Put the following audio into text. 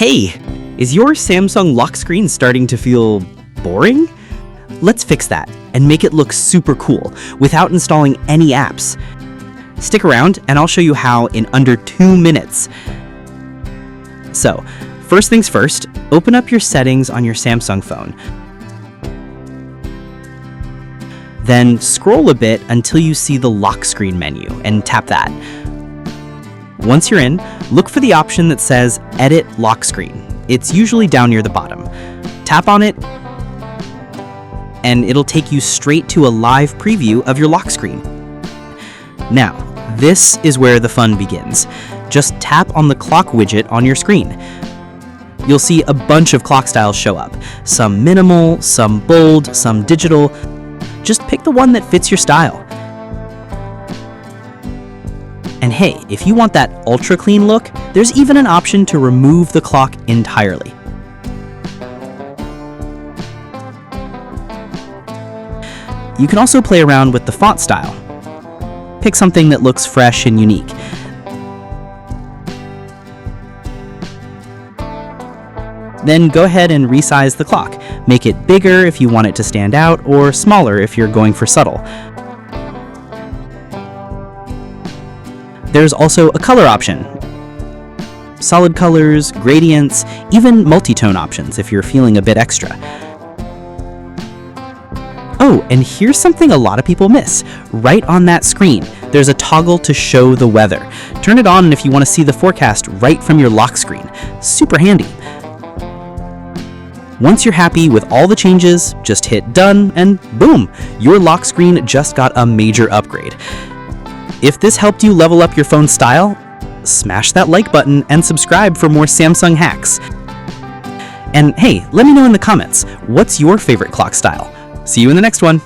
Hey, is your Samsung lock screen starting to feel boring? Let's fix that and make it look super cool without installing any apps. Stick around and I'll show you how in under 2 minutes. So, first things first, open up your settings on your Samsung phone. Then scroll a bit until you see the lock screen menu and tap that. Once you're in, look for the option that says Edit Lock Screen. It's usually down near the bottom. Tap on it, and it'll take you straight to a live preview of your lock screen. Now, this is where the fun begins. Just tap on the clock widget on your screen. You'll see a bunch of clock styles show up. Some minimal, some bold, some digital. Just pick the one that fits your style. And hey, if you want that ultra clean look, there's even an option to remove the clock entirely. You can also play around with the font style. Pick something that looks fresh and unique. Then go ahead and resize the clock. Make it bigger if you want it to stand out, or smaller if you're going for subtle. There's also a color option. Solid colors, gradients, even multi-tone options if you're feeling a bit extra. Oh, and here's something a lot of people miss. Right on that screen, there's a toggle to show the weather. Turn it on if you want to see the forecast right from your lock screen. Super handy. Once you're happy with all the changes, just hit done and boom, your lock screen just got a major upgrade. If this helped you level up your phone style, smash that like button and subscribe for more Samsung hacks. And hey, let me know in the comments, what's your favorite clock style? See you in the next one.